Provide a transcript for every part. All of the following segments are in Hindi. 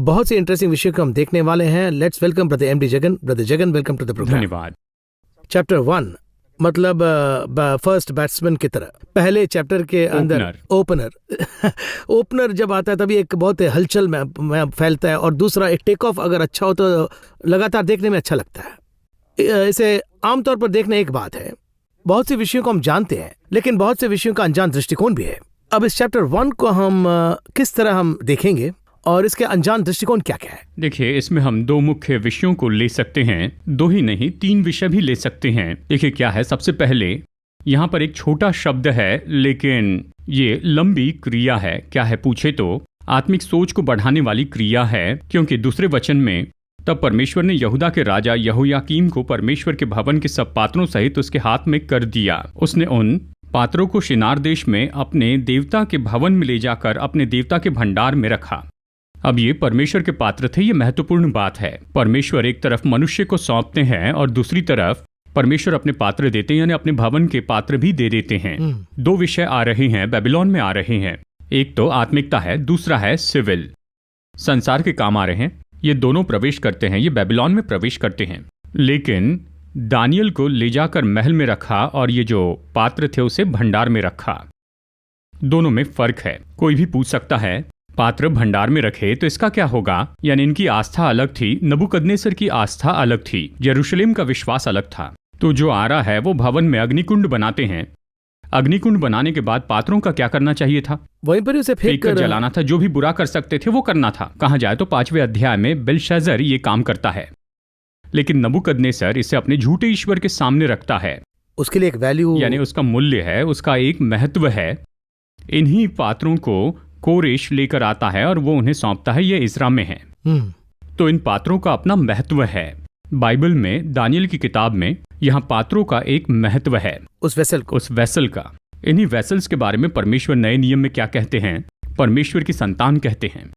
बहुत से इंटरेस्टिंग विषय को हम देखने वाले हैं। Let's welcome brother MD Jagan. Brother Jagan, welcome to the program. धन्यवाद। चैप्टर 1 मतलब फर्स्ट बैट्समैन की तरह पहले चैप्टर के अंदर ओपनर जब आता है तभी एक बहुत हलचल में फैलता है, और दूसरा एक टेक ऑफ अगर अच्छा हो तो लगातार देखने में अच्छा लगता है। इसे आमतौर पर देखना एक बात है, बहुत से विषयों को हम जानते हैं लेकिन बहुत से विषयों का अनजान दृष्टिकोण भी है। अब इस चैप्टर 1 को हम किस तरह हम देखेंगे और इसके अनजान दृष्टिकोण क्या क्या है? देखिए, इसमें हम 2 मुख्य विषयों को ले सकते हैं, 2 ही नहीं 3 विषय भी ले सकते हैं। देखिए क्या है, सबसे पहले यहाँ पर एक छोटा शब्द है लेकिन ये लंबी क्रिया है। क्या है पूछे तो आत्मिक सोच को बढ़ाने वाली क्रिया है, क्योंकि दूसरे वचन में तब परमेश्वर ने यहूदा के राजा यहोयाकीम को परमेश्वर के भवन के सब पात्रों सहित उसके हाथ में कर दिया। उसने उन पात्रों को शिनार देश में अपने देवता के भवन में ले जाकर अपने देवता के भंडार में रखा। अब ये परमेश्वर के पात्र थे, ये महत्वपूर्ण बात है। परमेश्वर एक तरफ मनुष्य को सौंपते हैं और दूसरी तरफ परमेश्वर अपने पात्र देते हैं, यानी अपने भवन के पात्र भी दे देते हैं। 2 विषय आ रहे हैं, बेबीलोन में आ रहे हैं। एक तो आत्मिकता है, दूसरा है सिविल, संसार के काम आ रहे हैं। ये दोनों प्रवेश करते हैं, ये बेबीलोन में प्रवेश करते हैं। लेकिन दानियल को ले जाकर महल में रखा और ये जो पात्र थे उसे भंडार में रखा। दोनों में फर्क है। कोई भी पूछ सकता है पात्र भंडार में रखे तो इसका क्या होगा, यानी इनकी आस्था अलग थी, नबूकदनेस्सर की आस्था अलग थी, यरूशलेम का विश्वास अलग था। तो जो आ रहा है वो भवन में अग्निकुंड बनाते हैं। अग्निकुंड बनाने के बाद पात्रों का क्या करना चाहिए था? वहीं पर उसे फेंक कर जलाना था। जो भी बुरा कर सकते थे वो करना था। कहा जाए तो 5वें अध्याय में बेलशाजर ये काम करता है, लेकिन नबूकदनेस्सर इसे अपने झूठे ईश्वर के सामने रखता है। उसके लिए एक वैल्यू, यानी उसका मूल्य है, उसका एक महत्व है। इन्हीं पात्रों को कोरेश लेकर आता है और वो उन्हें सौंपता है। ये इज़रा में है। तो इन पात्रों का अपना महत्व है। बाइबल में दानियल की किताब में यहाँ पात्रों का एक महत्व है, उस वेसल का। इन्हीं वेसल्स के बारे में परमेश्वर नए नियम में क्या कहते हैं? परमेश्वर की संतान कहते हैं।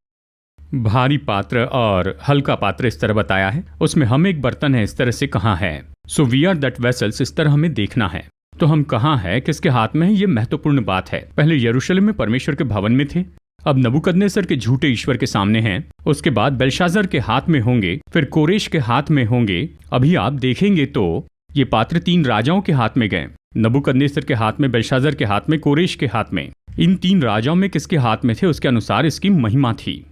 भारी पात्र और हल्का पात्र इस तरह बताया है। उसमें हम एक बर्तन है, इस तरह से कहाँ है। So we are that vessels, इस तरह हमें देखना है। तो हम कहाँ हैं, किसके हाथ में है, ये महत्वपूर्ण बात है। पहले यरूशलेम में परमेश्वर के भवन में थे, अब नबूकदनेस्सर के झूठे ईश्वर के सामने हैं। उसके बाद बेलशाजर के हाथ में होंगे, फिर कोरेश के हाथ में होंगे। अभी आप देखेंगे तो ये पात्र 3 राजाओं के हाथ में गए, नबूकदनेस्सर के हाथ में, बेलशाजर के हाथ में, कोरेश के हाथ में। इन 3 राजाओं में किसके हाथ में थे उसके अनुसार इसकी महिमा थी।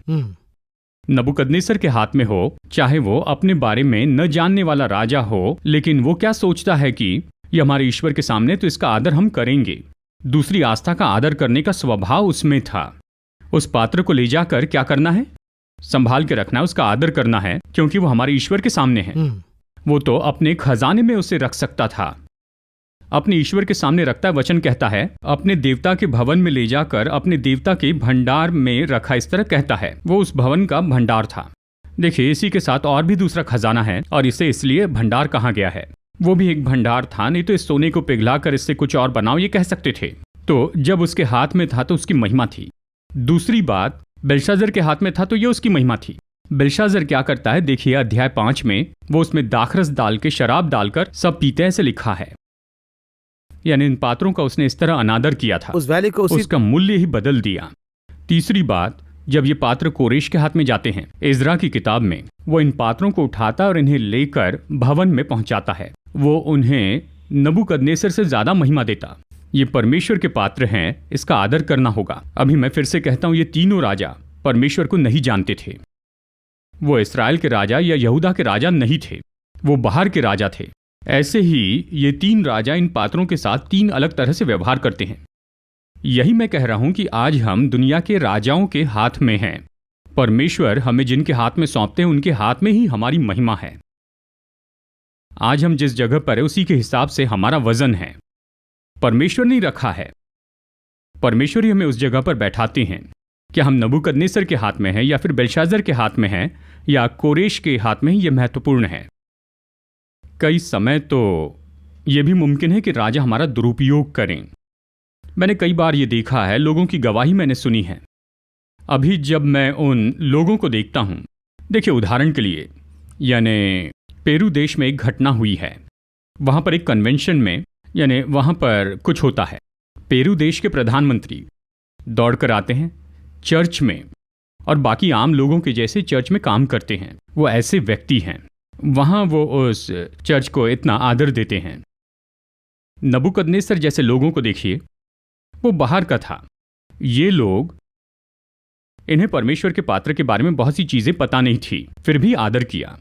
नबूकदनेस्सर के हाथ में हो, चाहे वो अपने बारे में न जानने वाला राजा हो, लेकिन वो क्या सोचता है कि ये हमारे ईश्वर के सामने तो इसका आदर हम करेंगे। दूसरी आस्था का आदर करने का स्वभाव उसमें था। उस पात्र को ले जाकर क्या करना है? संभाल के रखना है, उसका आदर करना है, क्योंकि वो हमारे ईश्वर के सामने है। वो तो अपने खजाने में उसे रख सकता था, अपने ईश्वर के सामने रखता है। वचन कहता है अपने देवता के भवन में ले जाकर अपने देवता के भंडार में रखा, इस तरह कहता है। वो उस भवन का भंडार था। देखिए, इसी के साथ और भी दूसरा खजाना है और इसे इसलिए भंडार कहा गया है। वो भी एक भंडार था, नहीं तो इस सोने को पिघलाकर इससे कुछ और बनाओ ये कह सकते थे। तो जब उसके हाथ में था तो उसकी महिमा थी। दूसरी बात, बेलशाजर के हाथ में था तो ये उसकी महिमा थी। बेलशाजर क्या करता है, देखिए अध्याय 5 में वो उसमें दाखरस डाल के, शराब डालकर सब पीते हैं, ऐसे लिखा है। यानी इन पात्रों का उसने इस तरह अनादर किया था, उस वैल्यू को उसका मूल्य ही बदल दिया। तीसरी बात, जब ये पात्र कोरेश के हाथ में जाते हैं, इज़रा की किताब में, वो इन पात्रों को उठाता और इन्हें लेकर भवन में पहुंचाता है। वो उन्हें नबूकदनेस्सर से ज्यादा महिमा देता। ये परमेश्वर के पात्र हैं, इसका आदर करना होगा। अभी मैं फिर से कहता हूं, ये तीनों राजा परमेश्वर को नहीं जानते थे। वो इस्राएल के राजा या यहूदा के राजा नहीं थे, वो बाहर के राजा थे। ऐसे ही ये 3 राजा इन पात्रों के साथ 3 अलग तरह से व्यवहार करते हैं। यही मैं कह रहा हूं कि आज हम दुनिया के राजाओं के हाथ में हैं। परमेश्वर हमें जिनके हाथ में सौंपते हैं उनके हाथ में ही हमारी महिमा है। आज हम जिस जगह पर है उसी के हिसाब से हमारा वजन है। परमेश्वर नहीं रखा है, परमेश्वर ही हमें उस जगह पर बैठाते हैं। क्या हम नबूकदनेस्सर के हाथ में हैं या फिर बेलशाजर के हाथ में हैं या कोरेश के हाथ में, यह महत्वपूर्ण है। कई समय तो यह भी मुमकिन है कि राजा हमारा दुरुपयोग करें। मैंने कई बार ये देखा है, लोगों की गवाही मैंने सुनी है। अभी जब मैं उन लोगों को देखता हूं, देखिए उदाहरण के लिए, यानी पेरू देश में एक घटना हुई है। वहां पर एक कन्वेंशन में, यानी वहां पर कुछ होता है। पेरू देश के प्रधानमंत्री दौड़कर आते हैं चर्च में और बाकी आम लोगों के जैसे चर्च में काम करते हैं। वो ऐसे व्यक्ति हैं, वहां वो उस चर्च को इतना आदर देते हैं। नबूकदनेस्सर जैसे लोगों को देखिए, वो बाहर का था। ये लोग, इन्हें परमेश्वर के पात्र के बारे में बहुत सी चीजें पता नहीं थी, फिर भी आदर किया।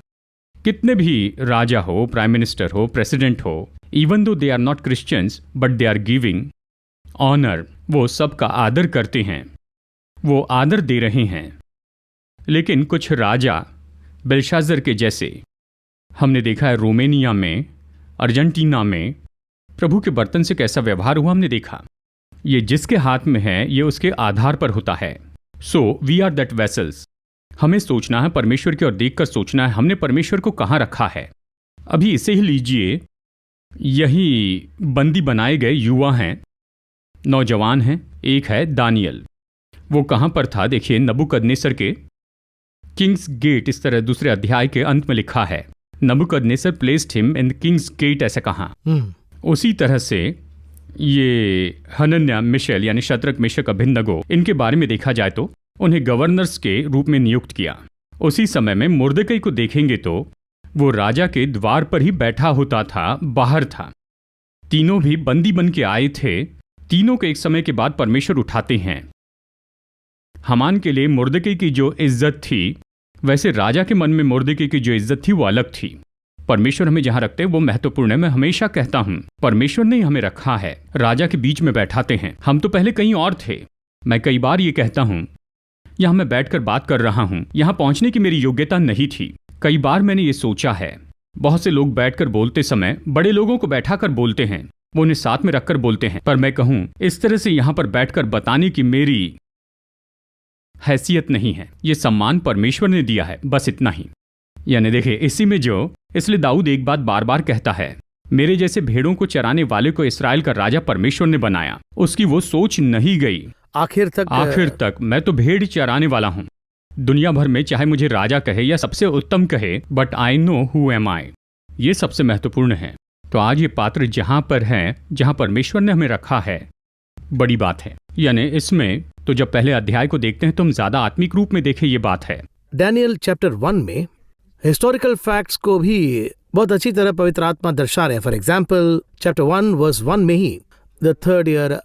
कितने भी राजा हो, प्राइम मिनिस्टर हो, प्रेसिडेंट हो, even though they are not Christians but they are giving honour, वो सबका आदर करते हैं, वो आदर दे रहे हैं। लेकिन कुछ राजा बेल्शाज़र के जैसे हमने देखा है, रोमेनिया में, अर्जेंटीना में प्रभु के बर्तन से कैसा व्यवहार हुआ हमने देखा। ये जिसके हाथ में है, ये उसके आधार पर होता है। So we are that vessels. हमें सोचना है परमेश्वर की ओर देखकर सोचना है, हमने परमेश्वर को कहाँ रखा है। अभी इसे ही लीजिए, यही बंदी बनाए गए युवा हैं, नौजवान हैं। एक है दानियल, वो कहाँ पर था देखिए, नबूकदनेस्सर के किंग्स गेट, इस तरह दूसरे अध्याय के अंत में लिखा है, Nebuchadnezzar placed him in king's gate, ऐसा कहा। उसी तरह से ये हनन्याह, मिशेल यानी शद्रक, मेशक, अबेदनगो, इनके बारे में देखा जाए तो उन्हें गवर्नर्स के रूप में नियुक्त किया। उसी समय में मुर्दकई को देखेंगे तो वो राजा के द्वार पर ही बैठा होता था, बाहर था। तीनों भी बंदी बन के आए थे। तीनों को एक समय के बाद परमेश्वर उठाते हैं। हामान के लिए मुर्दकई की जो इज्जत थी, वैसे राजा के मन में मुर्दकई की जो इज्जत थी वो अलग थी। परमेश्वर हमें जहां रखते हैं वो महत्वपूर्ण है। मैं हमेशा कहता हूं, परमेश्वर ने हमें रखा है, राजा के बीच में बैठाते हैं। हम तो पहले कहीं और थे। मैं कई बार ये कहता हूं, यहां मैं बैठकर बात कर रहा हूं, यहां पहुंचने की मेरी योग्यता नहीं थी। कई बार मैंने ये सोचा है, बहुत से लोग बैठकर बोलते समय बड़े लोगों को बैठाकर बोलते हैं, वो उन्हें साथ में रखकर बोलते हैं, पर मैं कहूं इस तरह से यहां पर बैठकर बताने की मेरी हैसियत नहीं है। ये सम्मान परमेश्वर ने दिया है, बस इतना ही। यानी देखिए, इसी में जो, इसलिए दाऊद एक बात बार बार कहता है, मेरे जैसे भेड़ों को चराने वाले को इस्राएल का राजा परमेश्वर ने बनाया। उसकी वो सोच नहीं गई आखिर तक मैं तो भेड़ चराने वाला हूं। दुनिया भर में चाहे मुझे राजा कहे या सबसे उत्तम कहे, but I know who am I. ये सबसे महत्वपूर्ण है। तो आज ये पात्र जहां पर है, जहां परमेश्वर ने हमें रखा है, बड़ी बात है। यानी इसमें तो जब पहले अध्याय को देखते हैं तो हम ज्यादा आत्मिक रूप में देखें, ये बात है। डैनियल चैप्टर 1 में हिस्टोरिकल फैक्ट्स को भी बहुत अच्छी तरह पवित्र आत्मा दर्शा रहे हैं। फॉर एग्जाम्पल चैप्टर 1 वर्स 1 में ही द थर्ड ईयर,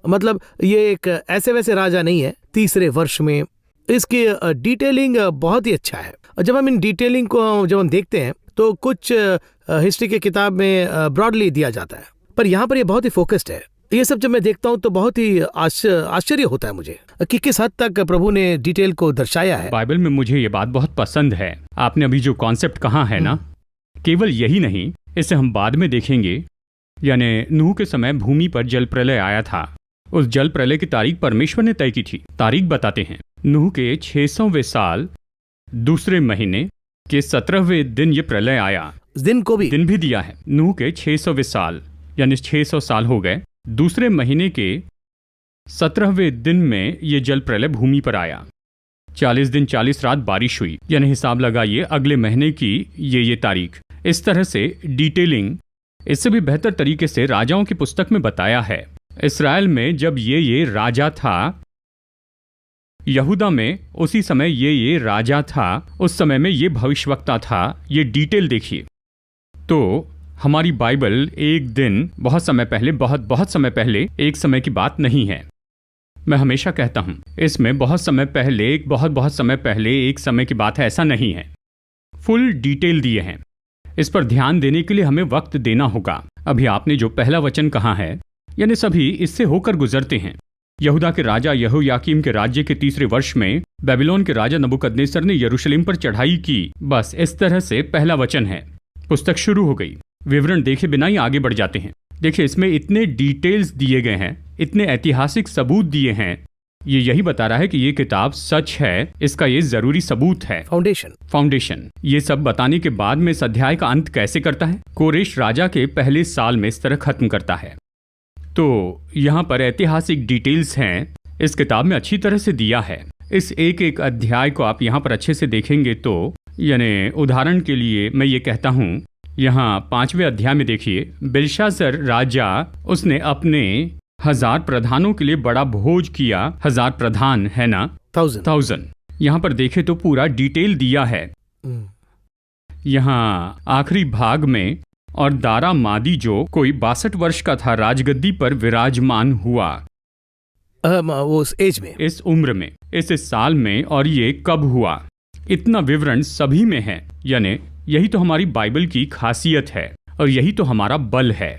मतलब ये एक ऐसे वैसे राजा नहीं है, तीसरे वर्ष में। इसकी डिटेलिंग बहुत ही अच्छा है। और जब हम इन डिटेलिंग को जब हम देखते हैं तो कुछ हिस्ट्री के किताब में ब्रॉडली दिया जाता है, पर यहाँ पर ये बहुत ही फोकस्ड है। ये सब जब मैं देखता हूँ तो बहुत ही आश्चर्य होता है मुझे कि किस हद तक प्रभु ने डिटेल को दर्शाया है। बाइबल में मुझे ये बात बहुत पसंद है। आपने अभी जो कॉन्सेप्ट कहा है ना, केवल यही नहीं, इसे हम बाद में देखेंगे। यानी नूह के समय भूमि पर जल प्रलय आया था। उस जल प्रलय की तारीख परमेश्वर ने तय की थी। तारीख बताते हैं, नूह के 600वें साल दूसरे महीने के 17वें दिन ये प्रलय आया। दिन भी दिया है। नूह के 600वें साल, यानी 600 साल हो गए। दूसरे महीने के 17वें दिन में ये जल प्रलय भूमि पर आया। 40 दिन 40 रात बारिश हुई। यानी हिसाब लगाइए अगले महीने की ये तारीख। इस तरह से डिटेलिंग इससे भी बेहतर तरीके से राजाओं की पुस्तक में बताया है। इस्राएल में जब ये राजा था, यहूदा में उसी समय ये राजा था, उस समय में ये भविष्यवक्ता था। ये डिटेल देखिए। तो हमारी बाइबल एक दिन, बहुत समय पहले, बहुत समय पहले, एक समय की बात नहीं है। मैं हमेशा कहता हूं, इसमें बहुत समय पहले, बहुत समय पहले एक समय की बात है, ऐसा नहीं है। फुल डिटेल दिए हैं। इस पर ध्यान देने के लिए हमें वक्त देना होगा। अभी आपने जो पहला वचन कहा है, यानी सभी इससे होकर गुजरते हैं। यहूदा के राजा यहोयाकीम के राज्य के तीसरे वर्ष में बेबीलोन के राजा नबूकदनेस्सर ने यरूशलेम पर चढ़ाई की। बस इस तरह से पहला वचन है। पुस्तक शुरू हो गई। विवरण देखे बिना ही आगे बढ़ जाते हैं। देखिए, इसमें इतने डिटेल्स दिए गए हैं, इतने ऐतिहासिक सबूत दिए हैं। ये यही बता रहा है कि ये किताब सच है। इसका ये जरूरी सबूत है। फाउंडेशन। ये सब बताने के बाद में इस अध्याय का अंत कैसे करता है? कोरेश राजा के पहले साल में इस तरह खत्म करता है। तो यहाँ पर ऐतिहासिक डिटेल्स हैं, इस किताब में अच्छी तरह से दिया है। इस एक एक अध्याय को आप यहाँ पर अच्छे से देखेंगे तो, यानी उदाहरण के लिए मैं ये कहता हूँ, यहाँ 5वें अध्याय में देखिए, बेल्शाज़र राजा, उसने अपने 1000 प्रधानों के लिए बड़ा भोज किया। 1000 प्रधान है ना, 1000। यहाँ पर देखे तो पूरा डिटेल दिया है। यहाँ आखिरी भाग में, और दारा मादी जो कोई 62 वर्ष का था राजगद्दी पर विराजमान हुआ। वो उस एज में, इस उम्र में, इस साल में, और ये कब हुआ, इतना विवरण सभी में है। यानी यही तो हमारी बाइबल की खासियत है और यही तो हमारा बल है।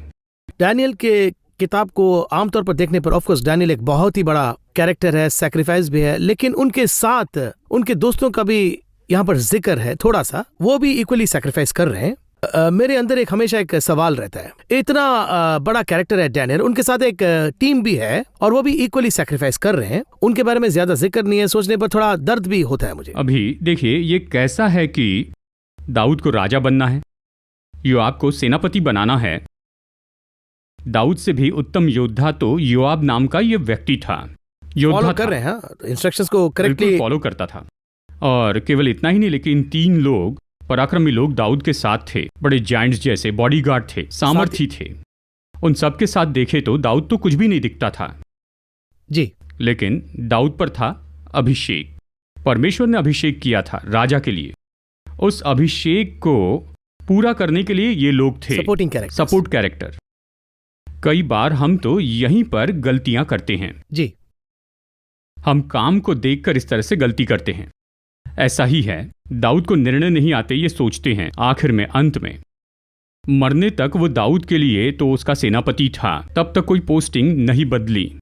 डैनियल के किताब को आमतौर पर देखने पर ऑफकोर्स डैनियल एक बहुत ही बड़ा कैरेक्टर है, सैक्रिफाइस भी है, लेकिन उनके साथ उनके दोस्तों का भी यहाँ पर जिक्र है थोड़ा सा, वो भी इक्वली सैक्रिफाइस कर रहे हैं। मेरे अंदर एक हमेशा एक सवाल रहता है, इतना बड़ा कैरेक्टर है डैनियल, उनके साथ एक टीम भी है और वो भी इक्वली सैक्रिफाइस कर रहे हैं, उनके बारे में ज्यादा जिक्र नहीं है, सोचने पर थोड़ा दर्द भी होता है मुझे। अभी देखिए, ये कैसा है कि दाऊद को राजा बनना है, योआब को सेनापति बनाना है। दाऊद से भी उत्तम योद्धा तो योआब नाम का ये व्यक्ति था, योद्धा कर रहे हैं, इंस्ट्रक्शंस को करेक्टली फॉलो करता था। और केवल इतना ही नहीं, लेकिन 3 लोग पराक्रमी लोग दाऊद के साथ थे, बड़े जायंट्स जैसे बॉडीगार्ड थे, सामर्थी थे। उन सब के साथ देखे तो दाऊद तो कुछ भी नहीं दिखता था जी, लेकिन दाऊद पर था अभिषेक। परमेश्वर ने अभिषेक किया था राजा के लिए। उस अभिषेक को पूरा करने के लिए ये लोग थे सपोर्ट कैरेक्टर। कई बार हम तो यहीं पर गलतियां करते हैं जी, हम काम को देखकर इस तरह से गलती करते हैं। ऐसा ही है, दाऊद को निर्णय नहीं आते, ये सोचते हैं। आखिर में, अंत में, मरने तक वो दाऊद के लिए तो उसका सेनापति था, तब तक कोई पोस्टिंग नहीं बदली।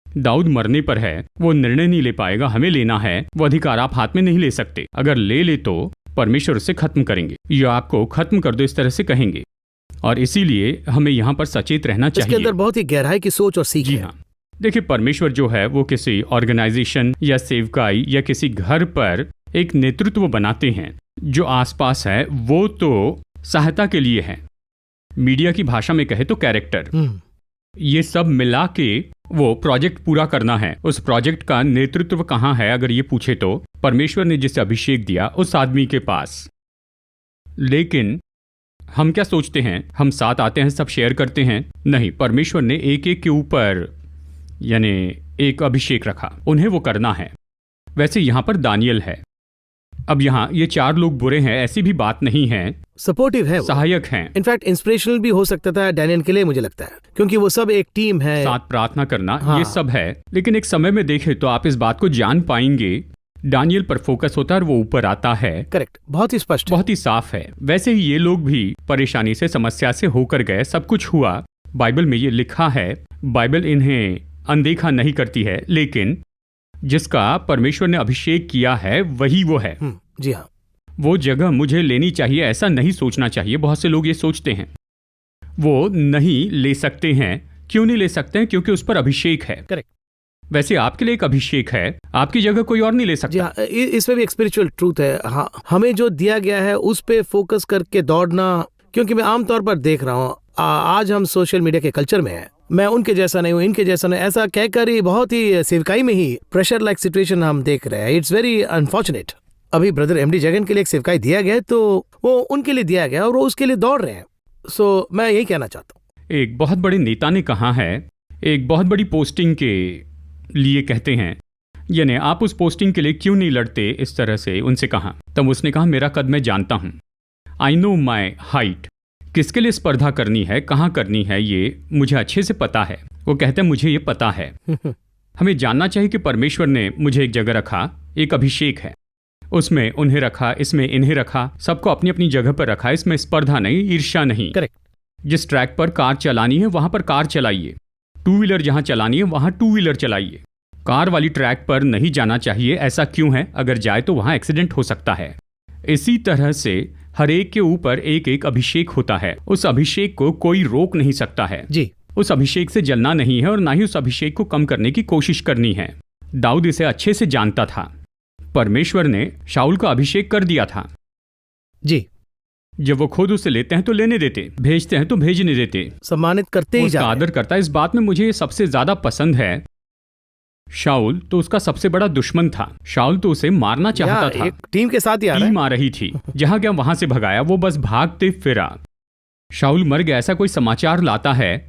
दाऊद मरने पर है, वो निर्णय नहीं ले पाएगा, हमें लेना है। वो अधिकार आप हाथ में नहीं ले सकते, अगर ले ले तो परमेश्वर उसे खत्म करेंगे, या आपको खत्म कर दो, इस तरह से कहेंगे। और इसीलिए हमें यहाँ पर सचेत रहना चाहिए। इसके अंदर बहुत ही गहराई की सोच और सीख है। जी हाँ, देखिए, परमेश्वर जो है वो किसी ऑर्गेनाइजेशन या सेवकाई या किसी घर पर एक नेतृत्व बनाते हैं। जो आसपास है वो तो सहायता के लिए है, मीडिया की भाषा में कहे तो कैरेक्टर। ये सब मिला के वो प्रोजेक्ट पूरा करना है। उस प्रोजेक्ट का नेतृत्व कहाँ है अगर ये पूछे तो परमेश्वर ने जिसे अभिषेक दिया उस आदमी के पास। लेकिन हम क्या सोचते हैं, हम साथ आते हैं, सब शेयर करते हैं। नहीं, परमेश्वर ने एक एक के ऊपर यानी एक अभिषेक रखा, उन्हें वो करना है। वैसे यहां पर दानियल है। अब यहां ये 4 लोग बुरे हैं ऐसी भी बात नहीं है, सपोर्टिव है, सहायक हैं। इनफैक्ट इंस्पिरेशनल भी हो सकता था डैनियल के लिए, मुझे लगता है, क्योंकि वो सब एक टीम है, साथ प्रार्थना करना, हाँ। ये सब है। लेकिन एक समय में देखें तो आप इस बात को जान पाएंगे, दानियल पर फोकस होता है और वो ऊपर आता है। करेक्ट, बहुत ही स्पष्ट, बहुत ही साफ है। वैसे ही ये लोग भी परेशानी से, समस्या से होकर गए, सब कुछ हुआ। बाइबल में ये लिखा है, बाइबल इन्हें अनदेखा नहीं करती है, लेकिन जिसका परमेश्वर ने अभिषेक किया है वही वो है। जी हाँ, वो जगह मुझे लेनी चाहिए ऐसा नहीं सोचना चाहिए। बहुत से लोग ये सोचते हैं वो नहीं ले सकते हैं। क्यों नहीं ले सकते हैं? क्योंकि उस पर अभिषेक है। करेक्ट। वैसे आपके लिए एक अभिषेक है, आपकी जगह कोई और नहीं ले सकता। जी हाँ, इसमें भी एक स्पिरिचुअल ट्रूथ है। हाँ, हमें जो दिया गया है उस पे फोकस करके दौड़ना, क्योंकि मैं आमतौर पर देख रहा हूँ आज हम सोशल मीडिया के कल्चर में हैं, मैं उनके जैसा नहीं हूँ, इनके जैसा नहीं, ऐसा कहकर ही बहुत ही सेवकाई में ही प्रेशर लाइक सिचुएशन हम देख रहे हैं। It's very unfortunate. अभी ब्रदर एमडी जगन के लिए एक सेवकाई दिया गया है तो वो उनके लिए दिया गया और वो उसके लिए दौड़ रहे हैं। सो मैं यही कहना चाहता हूँ। एक बहुत बड़े नेता ने कहा है, एक बहुत बड़ी पोस्टिंग के लिए कहते हैं, यानी आप उस पोस्टिंग के लिए क्यों नहीं लड़ते, इस तरह से उनसे कहा। तब उसने कहा, मेरा कद मैं जानता हूँ, आई नो माई हाइट। किसके लिए स्पर्धा करनी है, कहाँ करनी है, ये मुझे अच्छे से पता है। वो कहते हैं मुझे ये पता है। हमें जानना चाहिए कि परमेश्वर ने मुझे एक जगह रखा, एक अभिषेक है, उसमें उन्हें रखा, इसमें इन्हें रखा, सबको अपनी अपनी जगह पर रखा। इसमें स्पर्धा नहीं, ईर्ष्या नहीं। करेक्ट। जिस ट्रैक पर कार चलानी है वहां पर कार चलाइए, 2 व्हीलर जहां चलानी है वहां 2 व्हीलर चलाइए। कार वाली ट्रैक पर नहीं जाना चाहिए। ऐसा क्यों है? अगर जाए तो वहां एक्सीडेंट हो सकता है। इसी तरह से हर एक के ऊपर एक एक अभिषेक होता है। उस अभिषेक को कोई रोक नहीं सकता है जी। उस अभिषेक से जलना नहीं है और ना ही उस अभिषेक को कम करने की कोशिश करनी है। दाऊद इसे अच्छे से जानता था। परमेश्वर ने शाऊल का अभिषेक कर दिया था जी। जब वो खुद उसे लेते हैं तो लेने देते, भेजते हैं तो भेजने देते, सम्मानित करते ही उसका आदर करता है। इस बात में मुझे सबसे ज्यादा पसंद है, शाऊल तो उसका सबसे बड़ा दुश्मन था। शाऊल तो उसे मारना चाहता था। एक टीम के साथ ही टीम आ रही थी, जहां गया वहां से भगाया, वो बस भागते फिरा। शाऊल मर गया ऐसा कोई समाचार लाता है,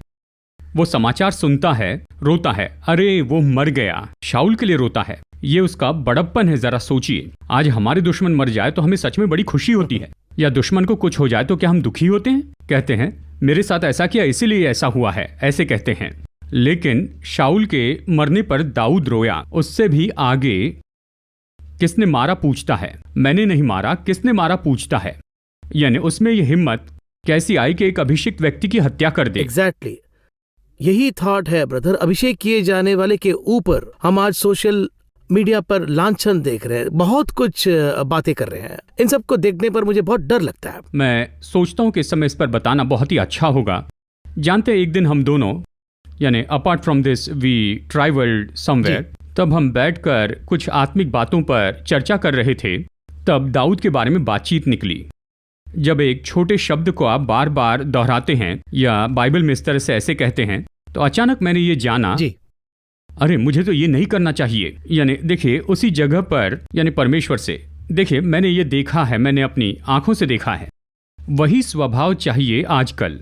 वो समाचार सुनता है, रोता है, अरे वो मर गया। शाऊल के लिए रोता है, ये उसका बड़प्पन है। जरा सोचिए, आज हमारे दुश्मन मर जाए तो हमें सच में बड़ी खुशी होती है, या दुश्मन को कुछ हो जाए तो क्या हम दुखी होते हैं? कहते हैं मेरे साथ ऐसा किया इसीलिए ऐसा हुआ है, ऐसे कहते हैं। लेकिन शाऊल के मरने पर दाऊद रोया। उससे भी आगे किसने मारा पूछता है, मैंने नहीं मारा, किसने मारा पूछता है। यानी उसमें यह हिम्मत कैसी आई कि एक अभिषिक्त व्यक्ति की हत्या कर दे। एग्जैक्टली यही थॉट है ब्रदर। अभिषेक किए जाने वाले के ऊपर हम आज सोशल मीडिया पर लांछन देख रहे हैं, बहुत कुछ बातें कर रहे हैं। इन सब को देखने पर मुझे बहुत डर लगता है। मैं सोचता हूं कि इस समय इस पर बताना बहुत ही अच्छा होगा। जानते एक दिन हम दोनों, यानी apart from this we travelled somewhere, तब हम बैठकर कुछ आत्मिक बातों पर चर्चा कर रहे थे। तब दाऊद के बारे में बातचीत निकली। जब एक छोटे शब्द को आप बार बार दोहराते हैं या बाइबल में इस तरह से ऐसे कहते हैं, तो अचानक मैंने ये जाना, अरे मुझे तो ये नहीं करना चाहिए। यानी देखिए उसी जगह पर, यानी परमेश्वर से, देखिए मैंने ये देखा है, मैंने अपनी आंखों से देखा है। वही स्वभाव चाहिए आजकल।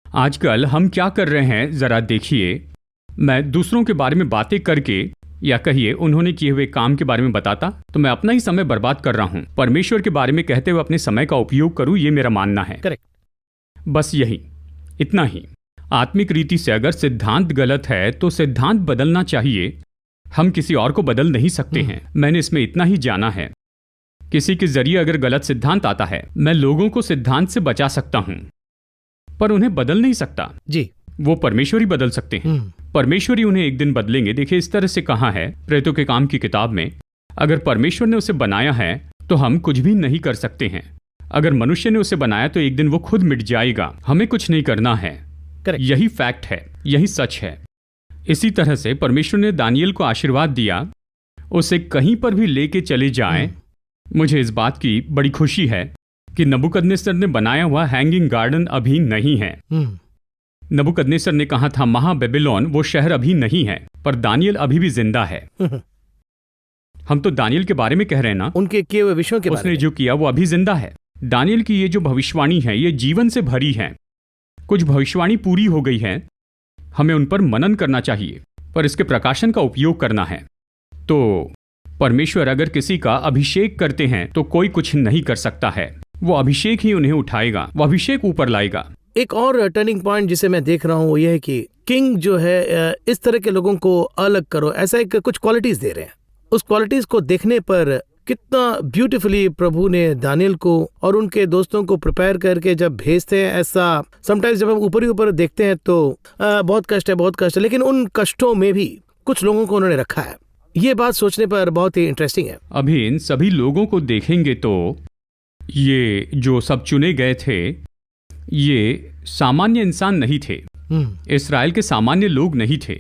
आजकल हम क्या कर रहे हैं जरा देखिए। मैं दूसरों के बारे में बातें करके, या कहिए उन्होंने किए हुए काम के बारे में बताता, तो मैं अपना ही समय बर्बाद कर रहा हूं। परमेश्वर के बारे में कहते हुए अपने समय का उपयोग करूं, ये मेरा मानना है। करेक्ट। बस यही, इतना ही। आत्मिक रीति से अगर सिद्धांत गलत है तो सिद्धांत बदलना चाहिए। हम किसी और को बदल नहीं सकते हैं। मैंने इसमें इतना ही जाना है, किसी के जरिए अगर गलत सिद्धांत आता है, मैं लोगों को सिद्धांत से बचा सकता हूं, पर उन्हें बदल नहीं सकता। जी, वो परमेश्वर ही बदल सकते हैं। परमेश्वर ही उन्हें एक दिन बदलेंगे। देखिए इस तरह से कहा है प्रेरितों के काम की किताब में, अगर परमेश्वर ने उसे बनाया है तो हम कुछ भी नहीं कर सकते हैं। अगर मनुष्य ने उसे बनाया तो एक दिन वो खुद मिट जाएगा, हमें कुछ नहीं करना है। यही फैक्ट है, यही सच है। इसी तरह से परमेश्वर ने दानियल को आशीर्वाद दिया, उसे कहीं पर भी लेके चले जाएं। मुझे इस बात की बड़ी खुशी है कि नबूकदनेस्सर ने बनाया हुआ हैंगिंग गार्डन अभी नहीं है। नबूकदनेस्सर ने कहा था महाबेबीलोन, वो शहर अभी नहीं है, पर दानियल अभी भी जिंदा है। हम तो दानियल के बारे में कह रहे हैं ना, उनके किए हुए विषयों के बारे में। उसने जो किया वो अभी जिंदा है। दानियल की ये जो भविष्यवाणी है ये जीवन से भरी है। कुछ भविष्यवाणी पूरी हो गई है, हमें उन पर मनन करना चाहिए, पर इसके प्रकाशन का उपयोग करना है। तो परमेश्वर अगर किसी का अभिषेक करते हैं तो कोई कुछ नहीं कर सकता है। वो अभिषेक ही उन्हें उठाएगा, वो अभिषेक ऊपर लाएगा। एक और टर्निंग पॉइंट जिसे मैं देख रहा हूँ वो ये है कि किंग जो है इस तरह के लोगों को अलग करो, ऐसा एक कुछ क्वालिटीज दे रहे हैं। उस क्वालिटीज को देखने पर कितना ब्यूटीफुली प्रभु ने दानियल को और उनके दोस्तों को प्रिपेयर करके जब भेजते हैं। ऐसा समटाइम्स जब हम ऊपर ही ऊपर देखते हैं तो बहुत कष्ट है, बहुत कष्ट है, लेकिन उन कष्टों में भी कुछ लोगों को उन्होंने रखा है। ये बात सोचने पर बहुत ही इंटरेस्टिंग है। अभी इन सभी लोगों को देखेंगे तो ये जो सब चुने गए थे ये सामान्य इंसान नहीं थे, इस्राएल के सामान्य लोग नहीं थे।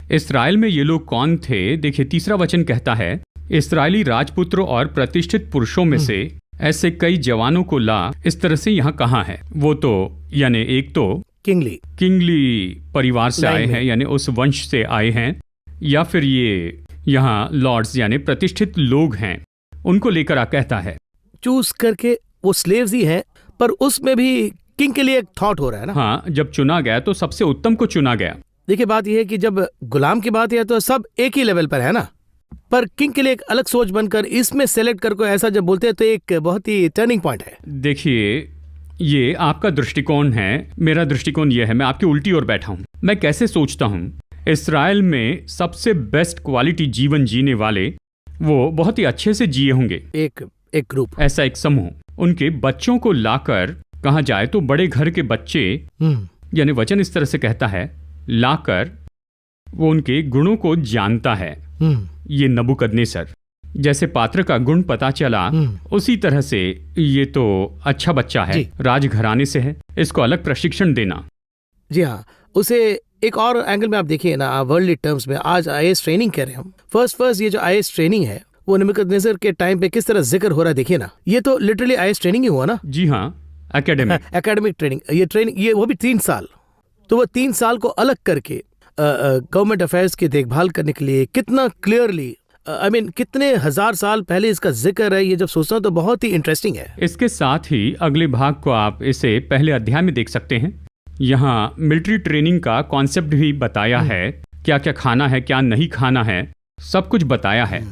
इस्राएल में ये लोग कौन थे? देखिए तीसरा वचन कहता है, इस्राएली राजपुत्रों और प्रतिष्ठित पुरुषों में से ऐसे कई जवानों को ला। इस तरह से यहाँ कहाँ है? वो तो यानी एक तो किंगली परिवार से आए हैं, यानी उस वंश से आए हैं, या फिर ये यहाँ लॉर्ड्स यानी प्रतिष्ठित लोग हैं, उनको लेकर आ कहता है। चूज करके वो स्लेव्स ही हैं, पर उसमें भी किंग के लिए एक थॉट हो रहा है ना। हाँ, जब चुना गया तो सबसे उत्तम को चुना गया। देखिए बात यह है कि जब गुलाम की बात है तो सब एक ही लेवल पर है ना, पर किंग के लिए एक अलग सोच बनकर इसमें सेलेक्ट करके ऐसा जब बोलते हैं तो एक बहुत ही टर्निंग पॉइंट है। देखिए ये आपका दृष्टिकोण है, मेरा दृष्टिकोण ये है, मैं आपकी उल्टी ओर बैठा हूँ। मैं कैसे सोचता हूँ, इस्राएल में सबसे बेस्ट क्वालिटी जीवन जीने वाले वो बहुत ही अच्छे से जिए होंगे। एक ग्रुप, ऐसा एक समूह, उनके बच्चों को लाकर, कहा जाए तो बड़े घर के बच्चे, यानी वचन इस तरह से कहता है, लाकर वो उनके गुणों को जानता है। ये नबूकदनेस्सर, जैसे पात्र का गुण पता चला उसी तरह से ये तो अच्छा बच्चा है, राजघराने से है, इसको अलग प्रशिक्षण देना। जी हाँ, उसे एक और एंगल में आप देखिए ना, वर्ल्डली टर्म्स में आज आईएएस ट्रेनिंग कह रहे हैं हम। फर्स्ट ये जो आईएएस ट्रेनिंग है वो नबूकदनेस्सर के टाइम पे किस तरह जिक्र हो रहा है, देखिए ना। ये तो लिटरली आईएएस ट्रेनिंग ही हुआ ना। जी हाँ, एकेडमिक ट्रेनिंग। ये वो भी 3 साल। तो वो 3 साल को अलग करके गवर्नमेंट अफेयर्स की देखभाल करने के लिए कितना क्लियरली, कितने हजार साल पहले इसका जिक्र है। ये जब सोचता हूँ तो बहुत ही इंटरेस्टिंग है। इसके साथ ही अगले भाग को आप इसे पहले अध्याय में देख सकते हैं। यहाँ मिलिट्री ट्रेनिंग का कॉन्सेप्ट भी बताया है, क्या क्या खाना है क्या नहीं खाना है, सब कुछ बताया है।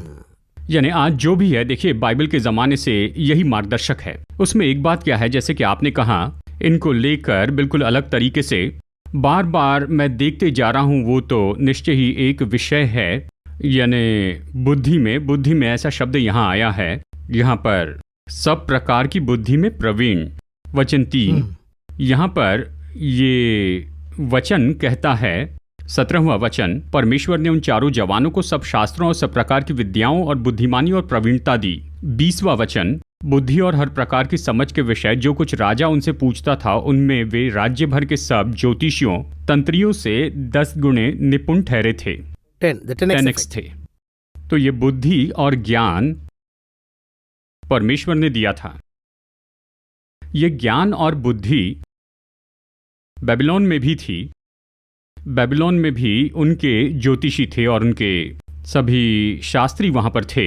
यानी आज जो भी है, देखिए बाइबल के ज़माने से यही मार्गदर्शक है। उसमें एक बात क्या है, जैसे कि आपने कहा, इनको लेकर बिल्कुल अलग तरीके से बार बार मैं देखते जा रहा हूँ, वो तो निश्चय ही एक विषय है। यानी बुद्धि में ऐसा शब्द यहाँ आया है, यहाँ पर सब प्रकार की बुद्धि में प्रवीण, वचन 3। यहाँ पर ये वचन कहता है, 17वां वचन, परमेश्वर ने उन चारों जवानों को सब शास्त्रों और सब प्रकार की विद्याओं और बुद्धिमानी और प्रवीणता दी। 20वां वचन, बुद्धि और हर प्रकार की समझ के विषय जो कुछ राजा उनसे पूछता था, उनमें वे राज्य भर के सब ज्योतिषियों तंत्रियों से 10 गुणे निपुण ठहरे थे। 10x थे। तो ये बुद्धि और ज्ञान परमेश्वर ने दिया था। ये ज्ञान और बुद्धि बेबीलोन में भी थी। बेबीलोन में भी उनके ज्योतिषी थे और उनके सभी शास्त्री वहां पर थे।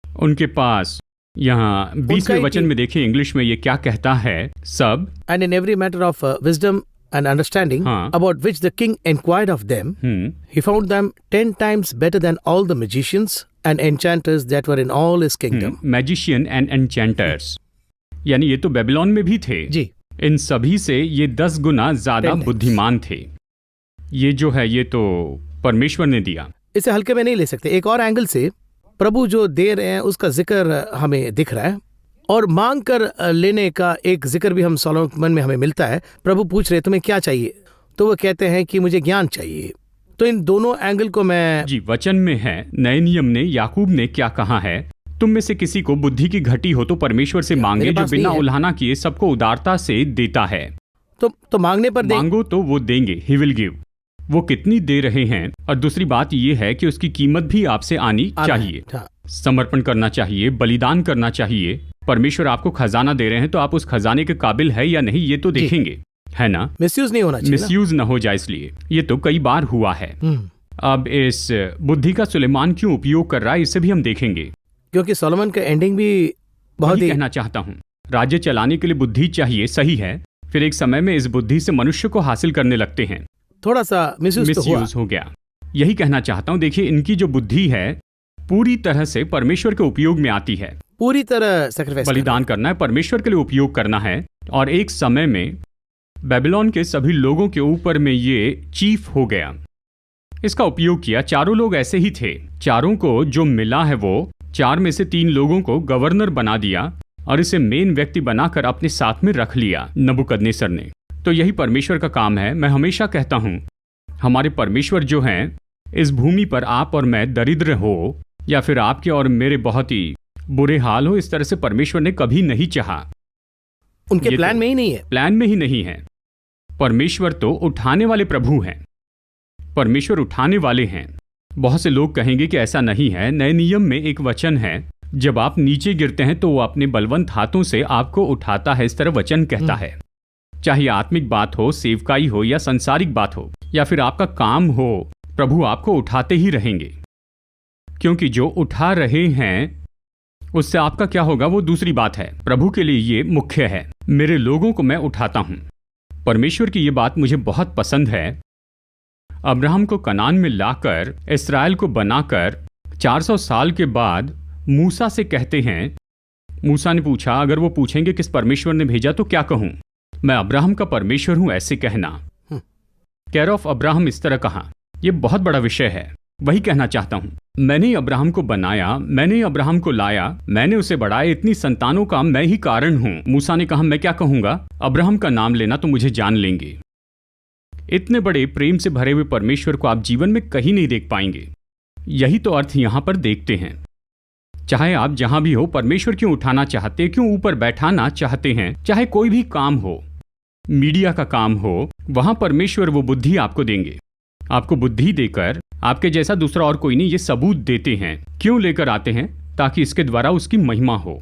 उनके पास यहाँ 20वें वचन में देखिए इंग्लिश में ये क्या कहता है, सब and in every matter of wisdom and understanding about which the king inquired of them, he found them 10 times better than all the magicians and enchanters that were in all his kingdom. Magician and enchanters, यानी ये तो बेबीलोन में भी थे जी। इन सभी से ये 10 गुना ज्यादा बुद्धिमान थे। ये जो है ये तो परमेश्वर ने दिया, इसे हल्के में नहीं ले सकते। एक और एंगल से प्रभु जो दे रहे हैं उसका जिक्र हमें दिख रहा है, और मांग कर लेने का एक जिक्र भी हम सोलोमन में हमें मिलता है। प्रभु पूछ रहे तुम्हें क्या चाहिए, तो वो कहते हैं कि मुझे ज्ञान चाहिए। तो इन दोनों एंगल को मैं जी वचन में है। नए नियम ने याकूब ने क्या कहा है, तुम में से किसी को बुद्धि की घटी हो तो परमेश्वर से मांगे जो बिना उल्हाना किए सबको उदारता से देता है। तो मांगने पर मांगो तो वो देंगे, ही विल गिव। वो कितनी दे रहे हैं, और दूसरी बात ये है कि उसकी कीमत भी आपसे आनी चाहिए। समर्पण करना चाहिए, बलिदान करना चाहिए। परमेश्वर आपको खजाना दे रहे हैं तो आप उस खजाने के काबिल है या नहीं, ये तो देखेंगे, है ना। मिसयूज नहीं होना चाहिए, मिसयूज ना हो जाए, इसलिए ये तो कई बार हुआ है। अब इस बुद्धि का सुलेमान क्यों उपयोग कर रहा है, इसे भी हम देखेंगे, क्योंकि सोलोमन का एंडिंग भी बहुत ही कहना चाहता हूँ। राज्य चलाने के लिए बुद्धि चाहिए, सही है। फिर एक समय में इस बुद्धि से मनुष्य को हासिल करने लगते हैं, थोड़ा सा मिसयूज हो गया। यही कहना चाहता हूँ। देखिए इनकी जो बुद्धि है पूरी तरह से परमेश्वर के उपयोग में आती है। पूरी तरह सैक्रिफाइस बलिदान करना है, परमेश्वर के लिए उपयोग करना है। और एक समय में बेबीलोन के सभी लोगों के ऊपर में ये चीफ हो गया, इसका उपयोग किया। चारों लोग ऐसे ही थे, चारों को जो मिला है वो 4 में से 3 लोगों को गवर्नर बना दिया और इसे मेन व्यक्ति बनाकर अपने साथ में रख लिया नबूकदनेस्सर ने। तो यही परमेश्वर का काम है। मैं हमेशा कहता हूँ हमारे परमेश्वर जो हैं, इस भूमि पर आप और मैं दरिद्र हो या फिर आपके और मेरे बहुत ही बुरे हाल हो, इस तरह से परमेश्वर ने कभी नहीं चाहा। उनके प्लान में ही नहीं है, प्लान में ही नहीं है। परमेश्वर तो उठाने वाले प्रभु हैं, परमेश्वर उठाने वाले हैं। बहुत से लोग कहेंगे कि ऐसा नहीं है। नए नियम में एक वचन है, जब आप नीचे गिरते हैं तो वो अपने बलवंत हाथों से आपको उठाता है, इस तरह वचन कहता है। चाहे आत्मिक बात हो, सेवकाई हो या संसारिक बात हो या फिर आपका काम हो, प्रभु आपको उठाते ही रहेंगे, क्योंकि जो उठा रहे हैं उससे आपका क्या होगा वो दूसरी बात है। प्रभु के लिए ये मुख्य है, मेरे लोगों को मैं उठाता हूं। परमेश्वर की ये बात मुझे बहुत पसंद है। अब्राहम को कनान में लाकर, इस्राएल को बनाकर 400 साल के बाद मूसा से कहते हैं, मूसा ने पूछा, अगर वो पूछेंगे किस परमेश्वर ने भेजा तो क्या कहूं? मैं अब्राहम का परमेश्वर हूं, ऐसे कहना। केयर ऑफ अब्राहम, इस तरह कहा। यह बहुत बड़ा विषय है। वही कहना चाहता हूं, मैंने अब्राहम को बनाया, मैंने अब्राहम को लाया, मैंने उसे बढ़ाया, इतनी संतानों का मैं ही कारण हूं। मूसा ने कहा, मैं क्या कहूंगा? अब्राहम का नाम लेना तो मुझे जान लेंगे। इतने बड़े प्रेम से भरे हुए परमेश्वर को आप जीवन में कहीं नहीं देख पाएंगे। यही तो अर्थ यहां पर देखते हैं। चाहे आप जहां भी हो, परमेश्वर क्यों उठाना चाहते, क्यों ऊपर बैठाना चाहते हैं। चाहे कोई भी काम हो, मीडिया का काम हो, वहां परमेश्वर वो बुद्धि आपको देंगे। आपको बुद्धि देकर, आपके जैसा दूसरा और कोई नहीं, ये सबूत देते हैं। क्यों लेकर आते हैं? ताकि इसके द्वारा उसकी महिमा हो।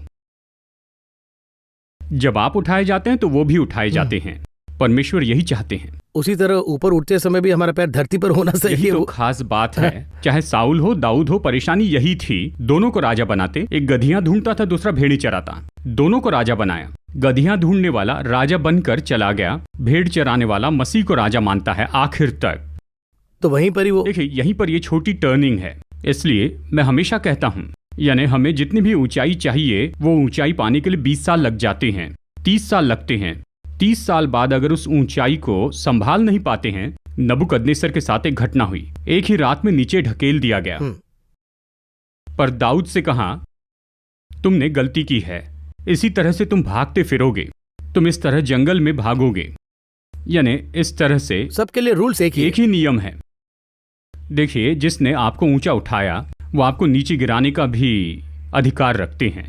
जब आप उठाए जाते हैं तो वो भी उठाए जाते हैं। परमेश्वर यही चाहते हैं। उसी तरह ऊपर उठते समय भी हमारा पैर धरती पर होना चाहिए। यही तो खास बात है। चाहे साउल हो, दाऊद हो, परेशानी यही थी। दोनों को राजा बनाते, एक गधियां ढूंढता था, दूसरा भेड़ी चराता। दोनों को राजा बनाया। गधियां ढूंढने वाला राजा बनकर चला गया, भेड़ चराने वाला मसीह को राजा मानता है आखिर तक। तो वहीं पर ही वो, देखिए यहीं पर ये छोटी टर्निंग है। इसलिए मैं हमेशा कहता हूँ, यानी हमें जितनी भी ऊंचाई चाहिए वो ऊंचाई पाने के लिए 20 साल लग जाते हैं, 30 साल लगते हैं। 30 साल बाद अगर उस ऊंचाई को संभाल नहीं पाते हैं, नबूकदनेस्सर के साथ एक घटना हुई, एक ही रात में नीचे ढकेल दिया गया। पर दाऊद से कहा, तुमने गलती की है, इसी तरह से तुम भागते फिरोगे, तुम इस तरह जंगल में भागोगे, यानी इस तरह से सबके लिए रूल्स एक ही नियम है। देखिए, जिसने आपको ऊंचा उठाया वो आपको नीचे गिराने का भी अधिकार रखते हैं।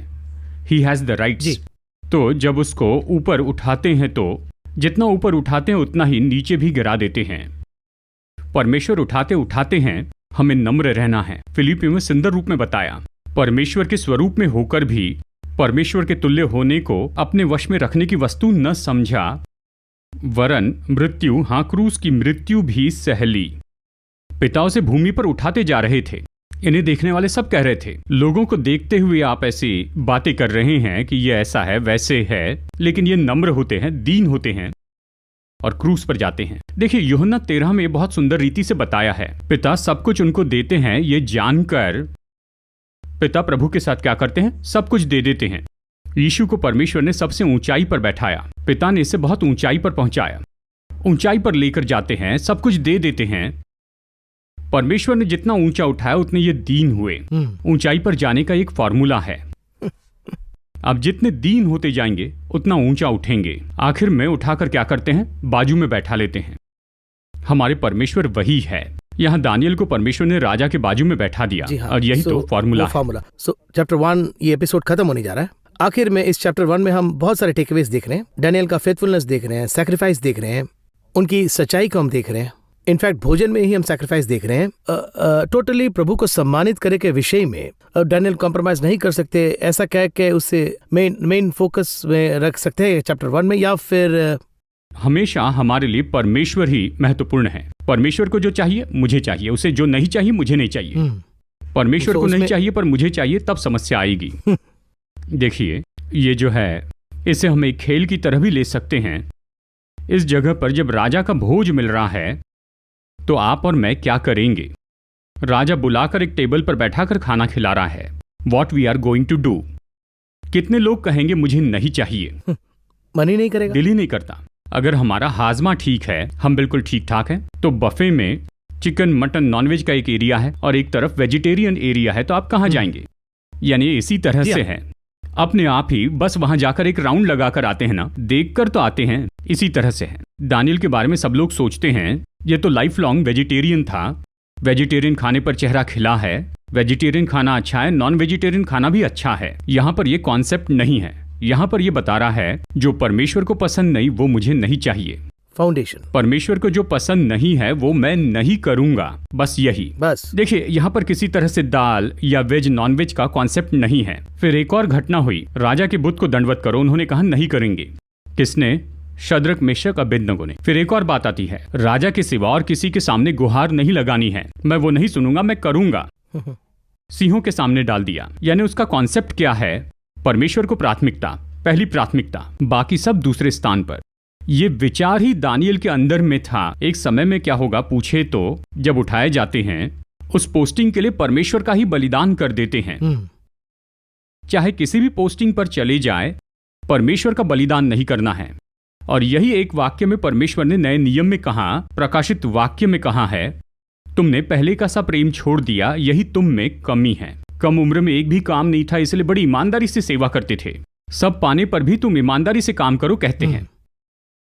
He has the rights. तो जब उसको ऊपर उठाते हैं तो जितना ऊपर उठाते हैं उतना ही नीचे भी गिरा देते हैं। परमेश्वर उठाते उठाते हैं, हमें नम्र रहना है। फिलिपियों में सुंदर रूप में बताया, परमेश्वर के स्वरूप में होकर भी परमेश्वर के तुल्य होने को अपने वश में रखने की वस्तु न समझा, वरन मृत्यु, हाँ क्रूस की मृत्यु भी सह ली। पिताओं से भूमि पर उठाते जा रहे थे। इन्हें देखने वाले सब कह रहे थे, लोगों को देखते हुए आप ऐसी बातें कर रहे हैं कि ये ऐसा है वैसे है, लेकिन ये नम्र होते हैं, दीन होते हैं और क्रूस पर जाते हैं। देखिए, यूहन्ना 13 में बहुत सुंदर रीति से बताया है, पिता सब कुछ उनको देते हैं, ये जानकर पिता प्रभु के साथ क्या करते हैं, सब कुछ दे देते हैं। यीशु को परमेश्वर ने सबसे ऊंचाई पर बैठाया, पिता ने इसे बहुत ऊंचाई पर पहुंचाया, ऊंचाई पर लेकर जाते हैं, सब कुछ दे देते हैं। परमेश्वर ने जितना ऊंचा उठाया उतने ये दीन हुए। ऊंचाई पर जाने का एक फॉर्मूला है। अब जितने दीन होते जाएंगे उतना ऊंचा उठेंगे। आखिर में उठाकर क्या करते हैं, बाजू में बैठा लेते हैं। हमारे परमेश्वर वही है। यहाँ दानियल को परमेश्वर ने राजा के बाजू में बैठा दिया। हाँ, और यही तो फॉर्मूला है। चैप्टर 1 ये एपिसोड खत्म होने जा रहा है। आखिर में इस चैप्टर 1 में हम बहुत सारे टेकअवेज देख रहे हैं। डैनियल का फेथफुलनेस देख रहे हैं, सैक्रिफाइस देख रहे हैं, उनकी सच्चाई को हम देख रहे हैं। इनफैक्ट भोजन में ही हम सैक्रिफाइस देख रहे हैं। टोटली प्रभु को सम्मानित करे के विषय में डैनियल कॉम्प्रोमाइज नहीं कर सकते, ऐसा कह के उसे मेन फोकस में रख सकते हैं चैप्टर 1 में, या फिर हमेशा हमारे लिए परमेश्वर ही महत्वपूर्ण है। परमेश्वर को जो चाहिए मुझे चाहिए, उसे जो नहीं चाहिए मुझे नहीं चाहिए। परमेश्वर को नहीं चाहिए पर मुझे चाहिए, तब समस्या आएगी। देखिए, ये जो है इसे हम एक खेल की तरह भी ले सकते हैं। इस जगह पर जब राजा का भोज मिल रहा है तो आप और मैं क्या करेंगे? राजा बुलाकर एक टेबल पर बैठाकर खाना खिला रहा है। What we are going to do? कितने लोग कहेंगे मुझे नहीं चाहिए? मन ही नहीं करेगा, दिल ही नहीं करता। अगर हमारा हाजमा ठीक है, हम बिल्कुल ठीक ठाक हैं, तो बफे में चिकन मटन नॉनवेज का एक एरिया है और एक तरफ वेजिटेरियन एरिया है, तो आप कहाँ जाएंगे? यानी इसी तरह से है, अपने आप ही बस वहां जाकर एक राउंड लगाकर आते हैं ना, देखकर तो आते हैं। इसी तरह से है। दानियल के बारे में सब लोग सोचते हैं ये तो लाइफ लॉन्ग वेजिटेरियन था, वेजिटेरियन खाने पर चेहरा खिला है, वेजिटेरियन खाना अच्छा है, नॉन वेजिटेरियन खाना भी अच्छा है। यहाँ पर ये कॉन्सेप्ट नहीं है। यहाँ पर ये बता रहा है जो परमेश्वर को पसंद नहीं वो मुझे नहीं चाहिए। फाउंडेशन, परमेश्वर को जो पसंद नहीं है वो मैं नहीं करूंगा, बस यही। बस देखिए, यहाँ पर किसी तरह से दाल या वेज नॉन वेज का कॉन्सेप्ट नहीं है। फिर एक और घटना हुई, राजा के बुत को दंडवत करो, उन्होंने कहा नहीं करेंगे। किसने? शद्रक मेशक अबेदनगो ने। फिर एक और बात आती है, राजा के सिवा और किसी के सामने गुहार नहीं लगानी है, मैं वो नहीं सुनूंगा, मैं करूंगा। सिंहों के सामने डाल दिया। यानी उसका कॉन्सेप्ट क्या है? परमेश्वर को प्राथमिकता, पहली प्राथमिकता, बाकी सब दूसरे स्थान पर। ये विचार ही दानियल के अंदर में था। एक समय में क्या होगा पूछे तो, जब उठाए जाते हैं उस पोस्टिंग के लिए परमेश्वर का ही बलिदान कर देते हैं। चाहे किसी भी पोस्टिंग पर चले जाए, परमेश्वर का बलिदान नहीं करना है। और यही एक वाक्य में परमेश्वर ने नए नियम में कहा, प्रकाशित वाक्य में कहा है, तुमने पहले का सा प्रेम छोड़ दिया, यही तुम में कमी है। कम उम्र में एक भी काम नहीं था, इसलिए बड़ी ईमानदारी से सेवा करते थे। सब पाने पर भी तुम ईमानदारी से काम करो कहते हैं।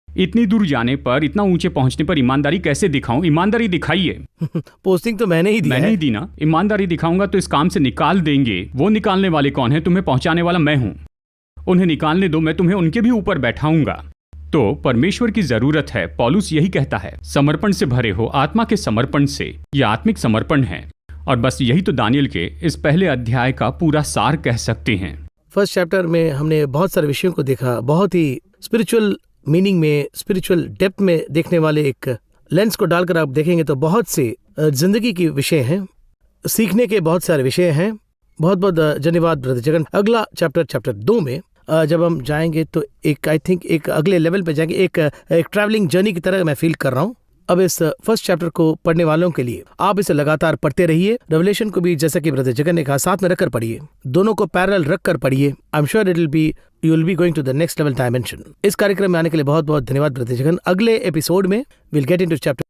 इतनी दूर जाने पर, इतना ऊंचे पहुंचने पर ईमानदारी कैसे दिखाऊं? ईमानदारी दिखाइए। पोस्टिंग तो मैंने ही दी, मैंने ही दी ना। ईमानदारी दिखाऊंगा तो इस काम से निकाल देंगे। वो निकालने वाले कौन है? तुम्हें पहुंचाने वाला मैं हूं। उन्हें निकालने दो, मैं तुम्हें उनके भी ऊपर बैठाऊंगा। तो परमेश्वर की जरूरत है। पौलुस यही कहता है, समर्पण से भरे हो, आत्मा के समर्पण से। यह आत्मिक समर्पण है। और बस यही तो दानियल के इस पहले अध्याय का पूरा सार कह सकते हैं। फर्स्ट चैप्टर में हमने बहुत सारे विषयों को देखा, बहुत ही स्पिरिचुअल मीनिंग में, स्पिरिचुअल डेप्थ में देखने वाले एक लेंस को डालकर आप देखेंगे तो बहुत से जिंदगी के विषय हैं, सीखने के बहुत सारे विषय हैं। बहुत बहुत धन्यवाद ब्रदर जगन। अगला चैप्टर 2 में जब हम जाएंगे तो एक आई थिंक एक अगले लेवल पे जाएंगे। एक ट्रैवलिंग जर्नी की तरह मैं फील कर रहा हूँ। अब इस फर्स्ट चैप्टर को पढ़ने वालों के लिए आप इसे लगातार पढ़ते रहिए। रेवलेशन को भी जैसा कि ब्रदर जगन ने कहा साथ में रखकर पढ़िए, दोनों को पैरेलल रखकर पढ़िए। I am sure it will be you will be going to the next level dimension. इस कार्यक्रम में आने के लिए बहुत बहुत धन्यवाद ब्रदर जगन। अगले एपिसोड में विल गेट इनटू चैप्टर